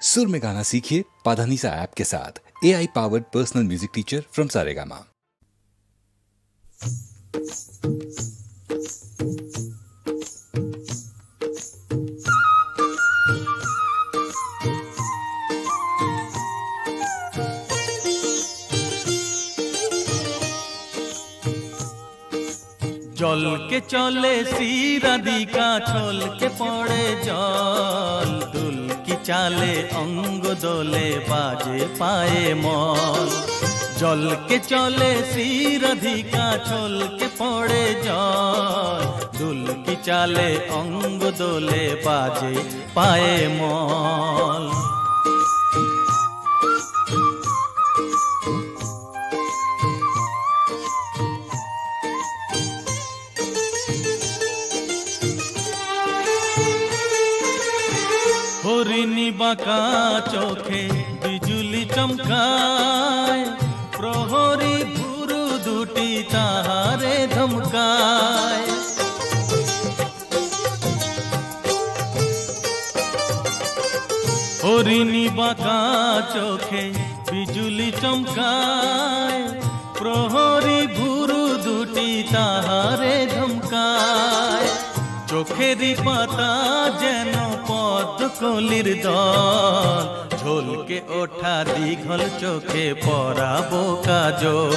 सुर में गाना सीखिए पाधानीसा ऐप के साथ। AI powered personal music teacher from Saregama. जल के चले सीराधिका छल के पड़े जल दुल की चाले अंग दोले बाजे पाए मल। जल के चले सीराधिका छल के पड़े जल दुल की चाले अंग दोले बाजे पाए मल। हरिणी बाका चोखे बिजुली चमकाय प्रहरी भुरु दुटी ताहारे धमकाय। हरिणी बाका चोखे बिजुली चमकाय प्रहरी भुरु दुटी ताहारे धमकाय। चोखेरी पाता जेन पद्म कलिर दल झोल के ओठा दीघल चोखे पराबो काजल।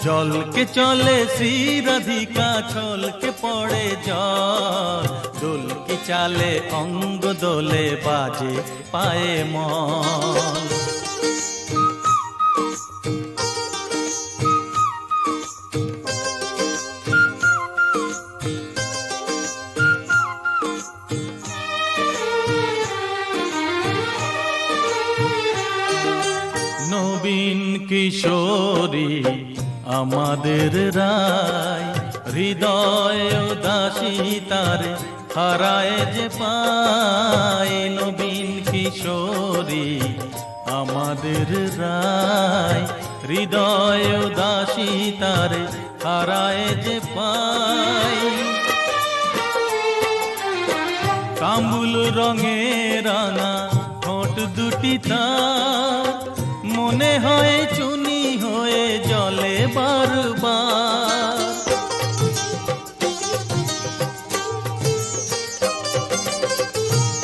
जल के चले सीराधिका छल के पड़े जल दुल की चाले अंग दोले बाजे पाए मल। नवीन किशोरी आमादेर राय हृदय उदासी तारे हाराए जे पाए। नवीन किशोरी आमादेर राय हृदय उदासी तारे हाराए जे पाए। काम्बुल रंगे राना ঠোঁট দুটি তার মনে হয় চুনি হয়ে জলে বারবার।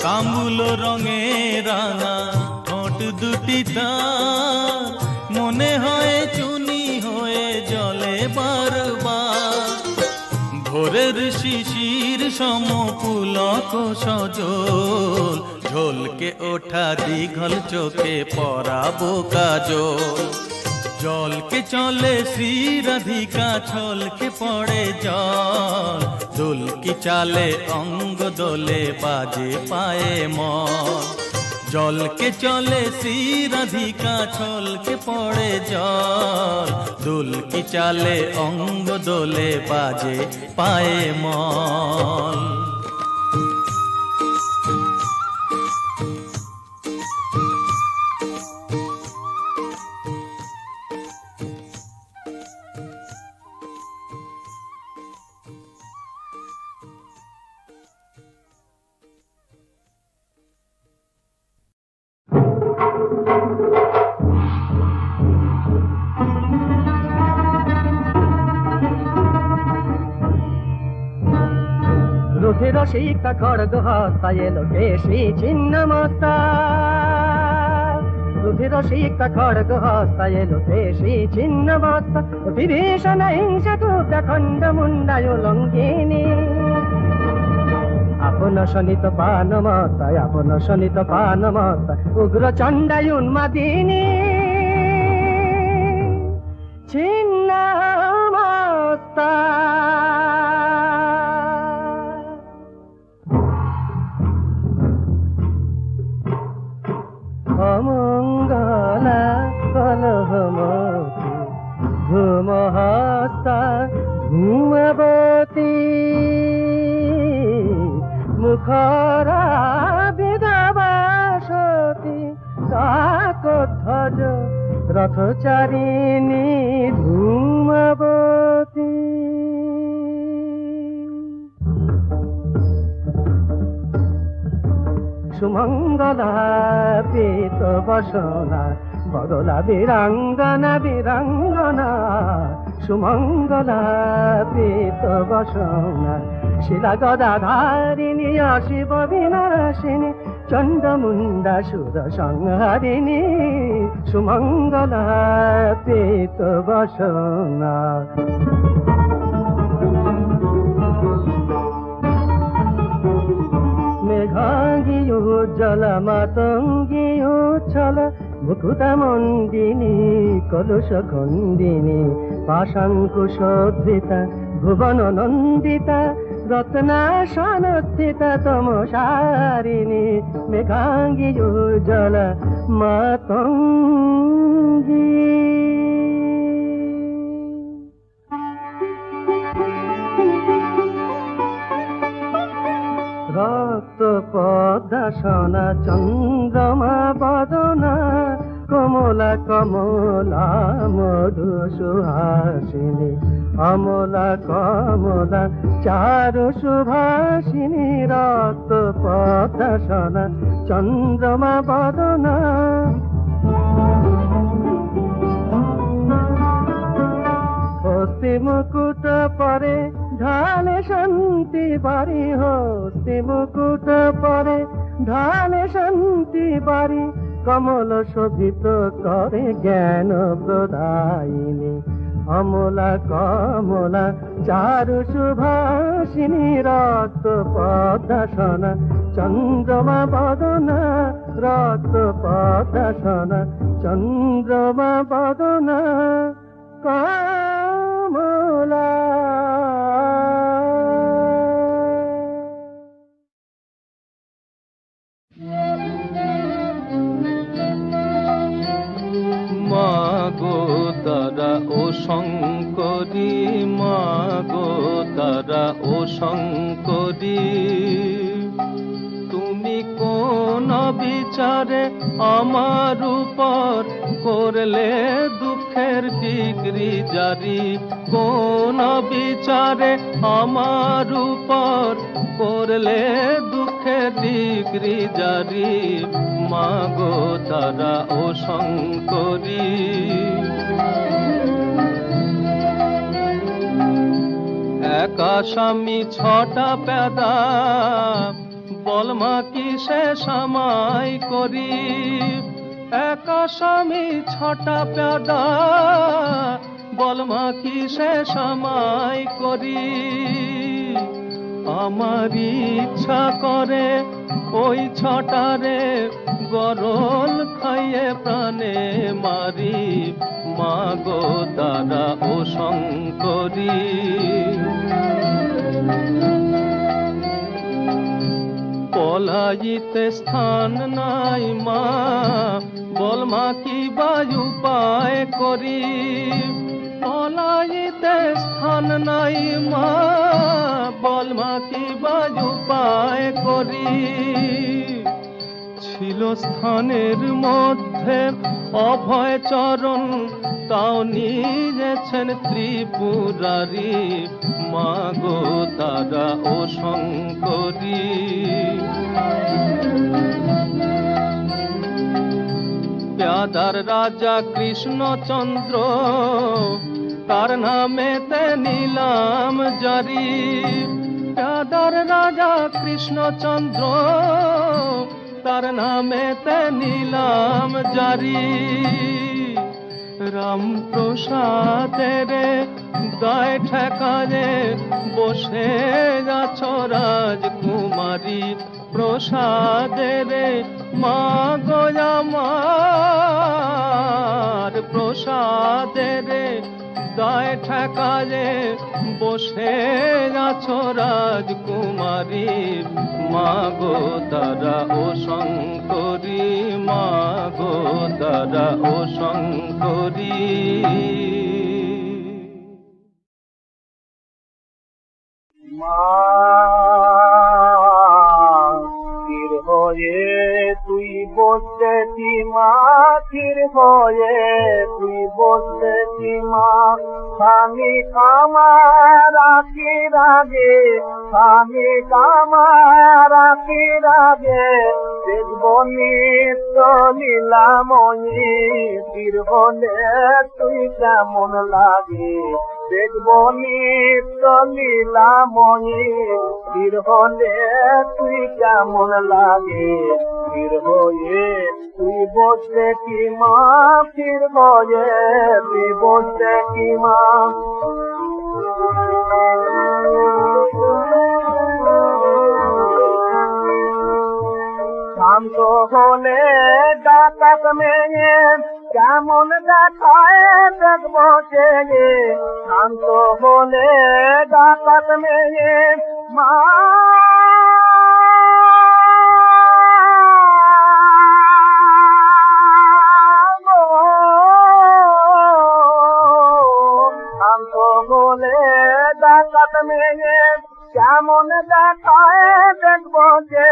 কাম্বুল রঙে রাঙা ঠোঁট দুটি তার মনে হয় চুনি হয়ে জলে বারবার। ভোরের শিশির সম পুলক সজল झोल के ओठा दीघल चोखे पराबो काजल। जल के चले सीराधिका छल के पड़े जल दुल की चाले अंग दोले बाजे पाए मल। जल के चले सीराधिका छल के पड़े जल दुल की चाले अंग दोले बाजे पाए मल। রসিকা খড়গ হস্তা এলো কেশী ছিন্ন মস্তা। রসিকা খড়গ হস্তা এলো কেশী ছিন্ন মস্তা। বিভীষণ হিংসা কুব্ধ খণ্ড মুন্ডায় লঙ্ঘিনী। আপন শনিত পান মস্তা আপন শনিত পান মস্তা উগ্র চণ্ডায় উন্মাদিনী। ছিন্ন মস্তা অমঙ্গলা কলহমতি ধূমহস্তা ধূমবতী। মুখরা বিধবাসতী কাকধ্বজ রথচারিণী ধূমবতী। সুমঙ্গলা পীত বসনা বগলা বীরাঙ্গনা বীরাঙ্গনা সুমঙ্গলা পীত বসনা শিলা গদাধারিণী অশিব বিনাশিনী চণ্ডমুণ্ডা সুর সংহারিণী সুমঙ্গলা পীত বসনা মেঘাঙ্গী উজ্জ্বল মাতঙ্গী উচ্ছল মুকুটমণ্ডিনী কলুষ খণ্ডিনী পাশাঙ্কুশোদ্ধৃতা ভুবন নন্দিতা রত্নাসনস্থিতা তমসারিণী মেঘাঙ্গী উজ্জ্বল মাতঙ্গী রক্ত পদ্মাসনা চন্দ্রমা বদনা কমলা কমলা মধু সুহাসিনী অমলা কমলা চারু সুভাষিনী রক্ত পদ্মাসনা চন্দ্রমা বদনা হস্তি মুকুট পরে ঢালে শান্তি বাড়ি হস্তি মুকুট পরে ঢালে শান্তি বাড়ি কমল শোভিত করে জ্ঞান প্রদায়িনী অমলা কমলা চারু সুভাষিনী রক্ত পদ্মাসনা চন্দ্রমা বদনা রক্ত পদ্মাসনা চন্দ্রমা বদনা কমলা মাগো তারা ও শঙ্করী মাগো তারা ও শঙ্করী তুমি কোন বিচারে আমার উপর করলে দুঃখের ডিগ্রি জারি কোন বিচারে আমার উপর করলে দুঃখের ডিগ্রি জারি মাগো তারা ও শঙ্করী একা স্বামী ছটা পেদা বলমা কিসে সামাই করি একা স্বামী ছটা পেদা বলমা কিসে সামাই করি আমার ইচ্ছা করে ওই ছটারে গরল খাইয়ে প্রাণে মারি মাগো তারা ও শঙ্করী পলাইতে স্থান নাই মা বলমা কি বায়ু পায় করি পলাইতে স্থান নাই মা বলমা কি বায়ু পায় করি ছিল স্থানের মধ্যে অভয় চরণ তাও নিজেছেন ত্রিপুরারি মাগো তারা ও শঙ্করী প্যাদার রাজা কৃষ্ণচন্দ্র তার নামেতে নিলাম জারি প্যাদার রাজা কৃষ্ণচন্দ্র তার নামেতে নিলাম জারি রামপ্রসাদের দায় ঠেকারে বসে আছো রাজকুমারী প্রসাদের মা গো আমার প্রসাদের দায় ঠেকারে বসে আছো রাজকুমারী মা গো তারা ও শঙ্করী মা গো তারা ও শঙ্করী মা স্থির হয়ে তুই বসেছি মাটির হয়ে তুই বসেছি মা আমি কামার আখির আগে আমি কামার আখির আগে দেখব নিত্য লীলাময়ী তীর হলে তুই কেমন লাগে দেখব নিত্য লীলাময়ী তীর হলে তুই কেমন লাগে তীর হয়ে তুই বসে কি মা তীর হয়ে তুই বসে কি মা শান্ত হলে ডাকাত মেয়ে কেমন দেখায় দেখবো চেয়ে শান্ত হলে ডাকাত মেয়ে মা শান্ত হলে ডাকাত মেয়ে কেমন দেখায় দেখবো যে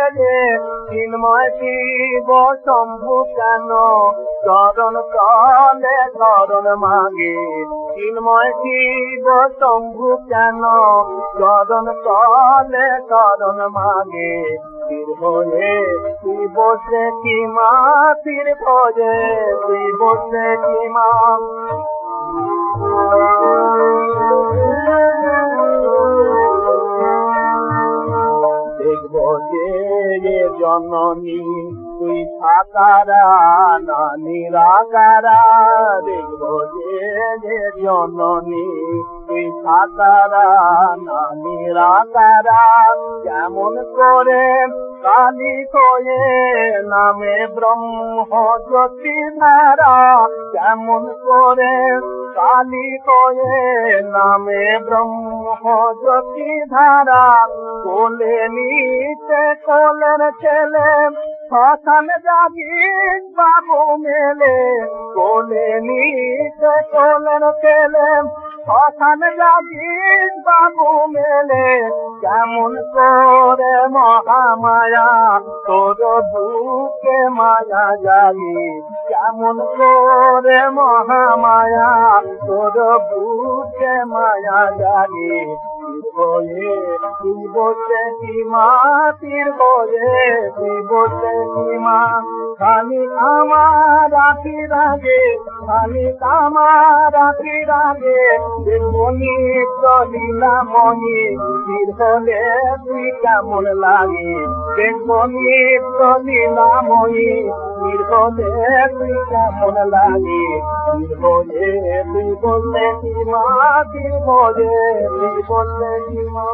চিন্ময় শিব শম্ভু কেন চরণ তলে চরণ মাগে চিন্ময় শিব শম্ভু কেন চরণ তলে চরণ মাগে তীর হয়ে তুই বসে কি মা তীর হয়ে তুই বসে কি মা দেখবো যে জননী তুই সাকারা না নিরাকারা দেখবো যে জননী তুই সাকারা না নিরাকারা কেমন করে কালী হয়ে নামে ব্রহ্ম জ্যোতি ধারা কেমন করে কালী হয়ে নামে ব্রহ্ম জ্যোতি ধারা কোলে নিতে কোলের ছেলে শ্মশান যাবিস বাবু মেলে কোলে নিতে কোলের ছেলে শ্মশান যাবিস বাবু মেলে কেমন করে মহামায়া তোর বুকে মায়া জাগি কেমন করে মহামায়া তোর বুকে মায়া জাগি হয়ে তুই বসে কি মা তীর হয়ে তুই বসে কি মা খালি আমার আখির আগে খালি আমার আখির আগে দেখবো নিত্য লীলাময়ী তীর হলে তুই কেমন লাগে দেখবো নিত্য লীলাময়ী তীর হলে তুই কেমন লাগে তীর হলে তুই বসে কি মা তীর হলে তুই বসে কি মা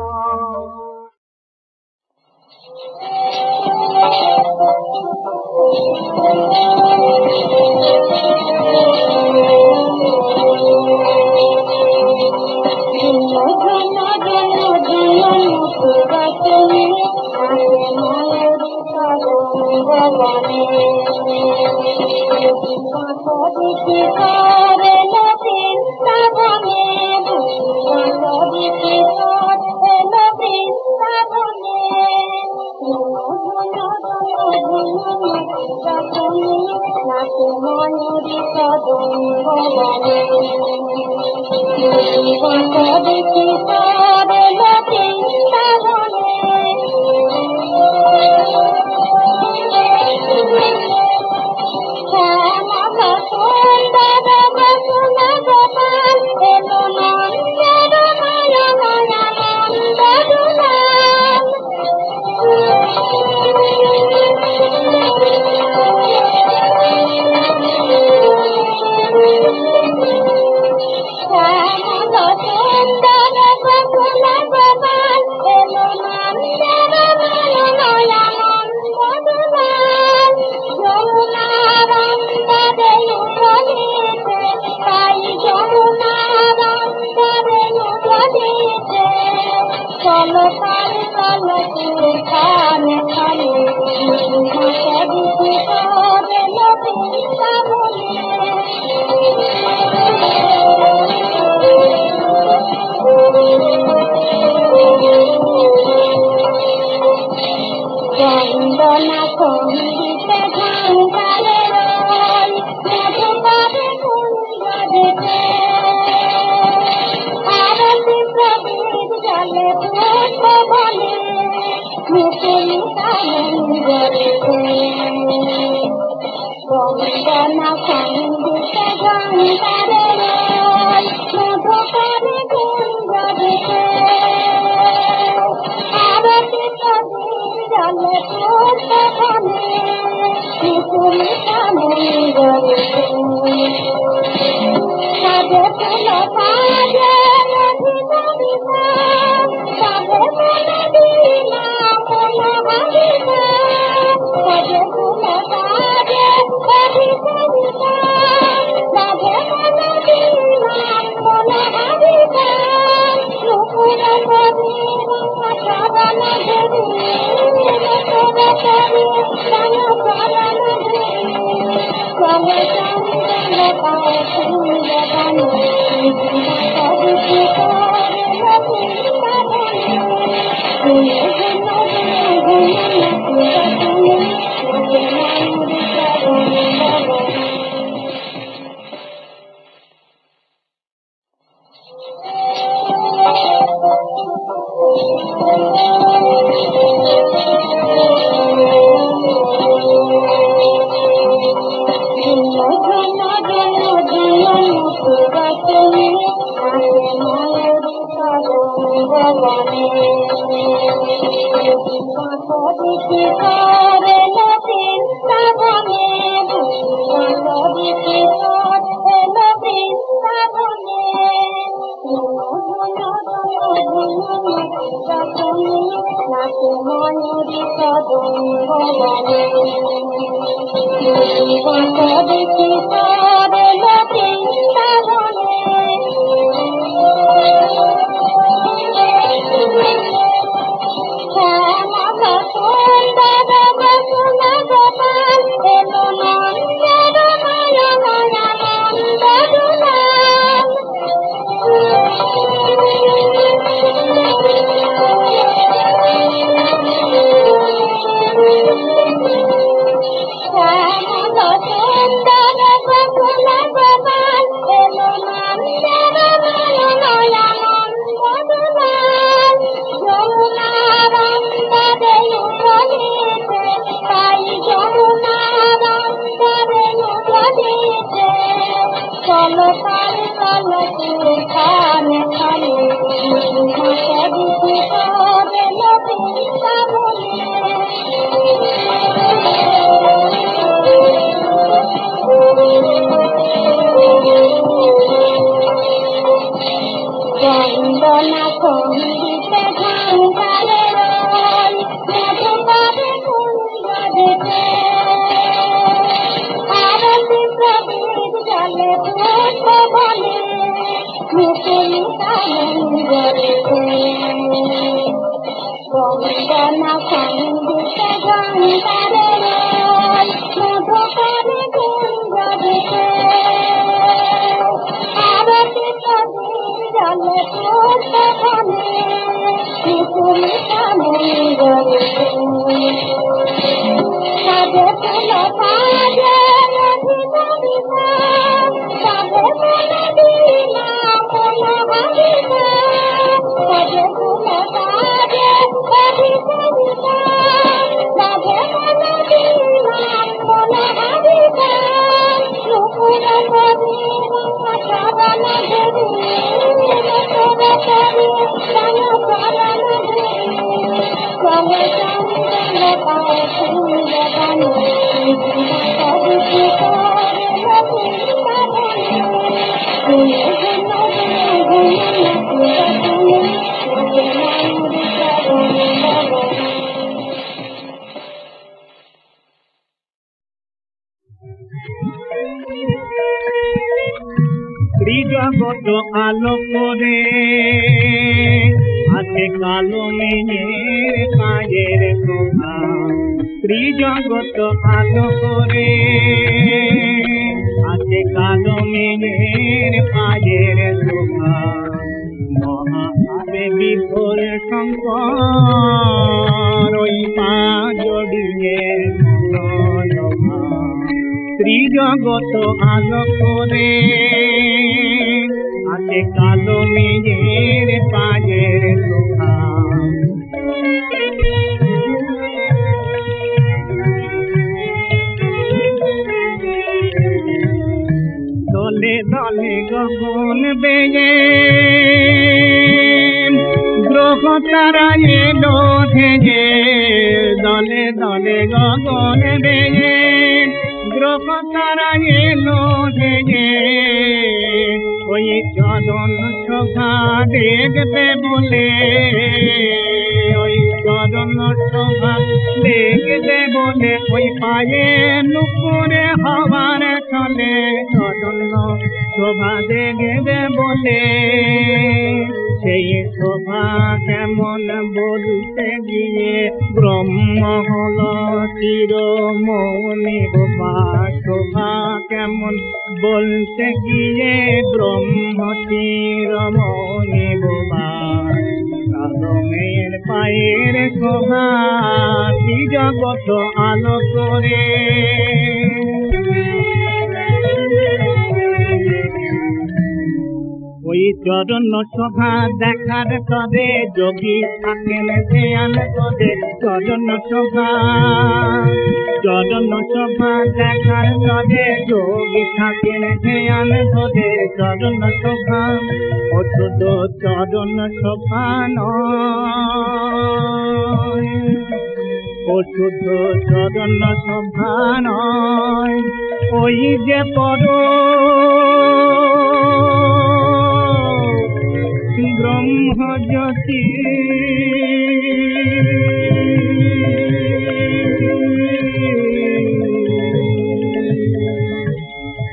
জগত আলো করে আছে কালো মেঘের পায়ের শোভা, ত্রিজগত আলো করে আছে কালো মেঘের পায়ের শোভা। মহাভাবে বিফল শঙ্কর ওই পা জড়িয়ে মনোলোভা, ত্রিজগত আলো করে আছে কালো মেঘের পায়ের শোভা। দলে দলে গগন বেয়ে গ্রহ তারা এলো ধেয়ে দলে দলে গগন বেয়ে গ্রহ তারা এলো ধেয়ে ওই চরণ শোভা দেখবে বলে ওই চরণ শোভা দেখবে বলে ওই পায়ে নুপুরে হওয়ার চলে চরণ শোভা দেখবে বলে সেই শোভা কেমন বলতে গিয়ে ব্রহ্ম হল চিরমৌনি গোপা শোভা কেমন বলতে গিয়ে ব্রহ্ম চিরমৌনি গোপা কালমের পায়ের শোভা কি জগত আলো করে ওই চরণ শোভা দেখার তবে যোগী থাকেন ধ্যান করে চরণ শোভা দেখার তবে যোগী থাকেন ধ্যান ধরে চরণ শোভা ও শুধু চরণ শোভা নয় ও শুধু চরণ শোভা নয় ওই যে ব্রহ্ম জ্যোতি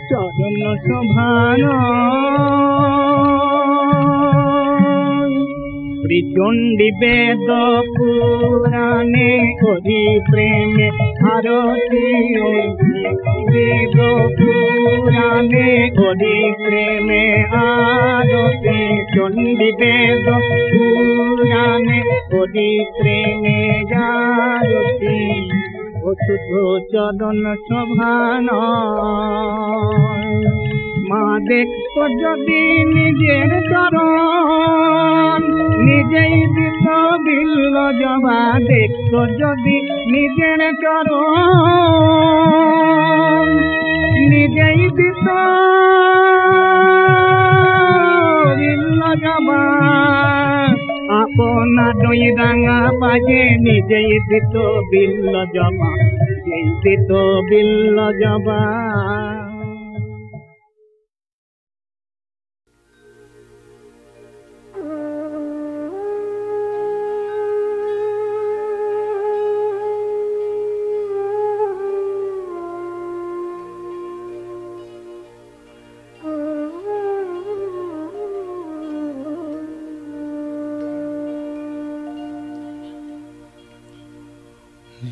চরণ শোভান চণ্ডী বেদ পুরাণে করি প্রেমে আরতি বেদ পুরাণে করি প্রেমে আরতি চণ্ডী বেদ পুরাণে করি প্রেমে আরতি ও শুধু চরণ শোভান মা দেখো যদি নিজের চরণ নিজেই দিত বিল্ল জবা দেখো যদি নিজের চরণ নিজেই দিত বিল্ল জবা আপনা দই রাঙা পাজে নিজেই দিত বিল্ল জবা নিজেই দিত বিল্ল জবা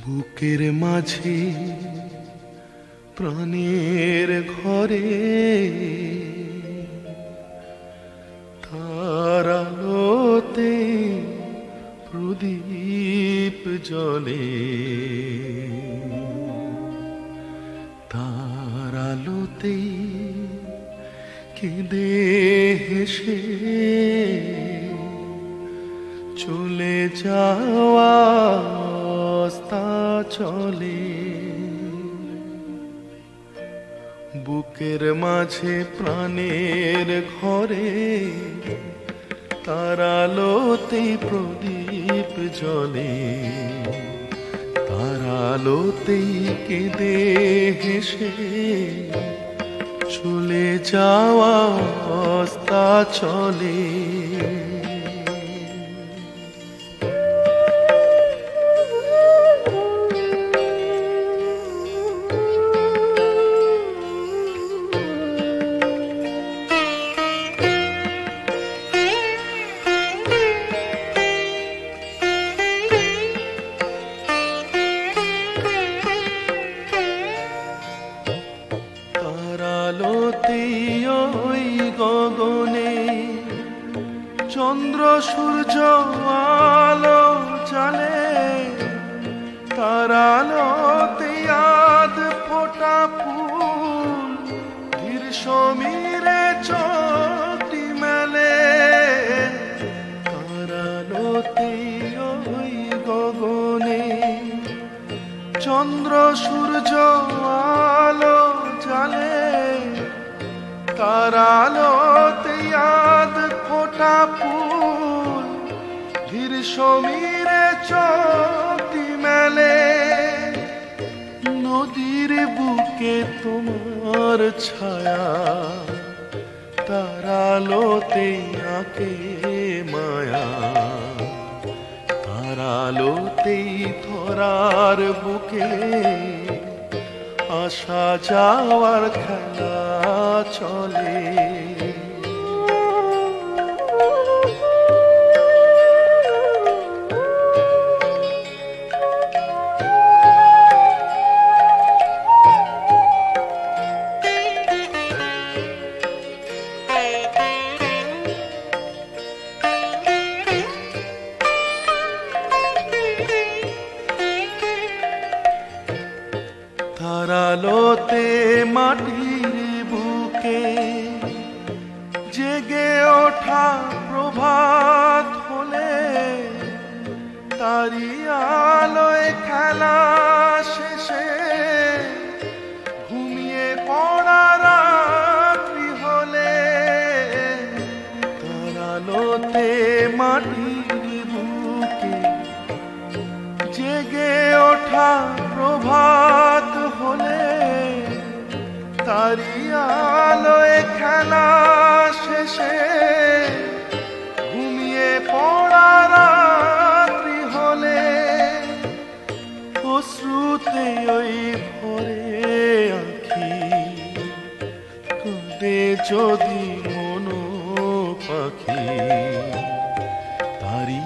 বুকের মাঝে প্রাণের ঘরে তার আলোতে প্রদীপ জ্বলে তার আলোতে কেঁদে হেসে চলে যাওয়া চলে বুকের মাঝে প্রাণের ঘরে তার আলোতে প্রদীপ জ্বলে তার আলোতেই কেঁদে হেসে চলে যাওয়া অবস্থা চলে চন্দ্র সূর্য আলো জ্বালে তার আলোতে আধ ফোটা ফুল ধীর সমীরে চোখটি মেলে তার আলোতে ওই গগনে চন্দ্র সূর্য আলো জ্বালে তার আলোতে আধ ফোটা ফুল ধীর সমীরে চোখটি মেলে, নদীর বুকে তোমার ছায়া তার আলোতে আঁকে মায়া, তার আলোতেই ধরার বুকে আসা যাওয়ার খেলা চলে। তার আলোতে মাটির বুকে জেগে ওঠা প্রভাত হলে, তারি আলোয় খেলা শেষে ঘুমিয়ে পড়া রাত্রি হলে, তার আলোতে মাটির বুকে জেগে ওঠা প্রভাত হলে, তারি আলোয় খেলা শেষে ঘুমিয়ে পড়া রাত্রি হলে, অশ্রুতে ওই ভরে আঁখি কাঁদে যদি মন পাখি, তারি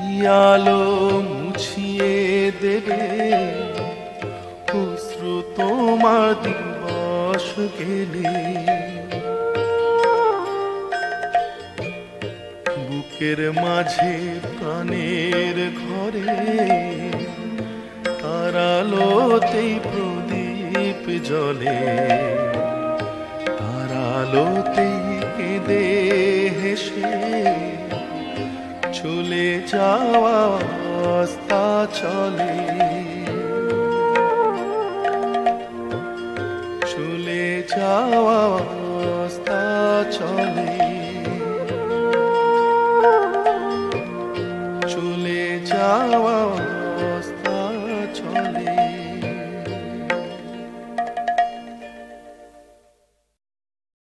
আলো মুছিয়ে দেবে অশ্রু তোমার দিবস গেলে। বুকের মাঝে প্রাণের ঘরে তার আলোতেই প্রদীপ জ্বলে, তার আলোতেই কেঁদে হেসে চলে যাওয়া রাস্তা চলে, চলে যাওয়া রাস্তা চলে।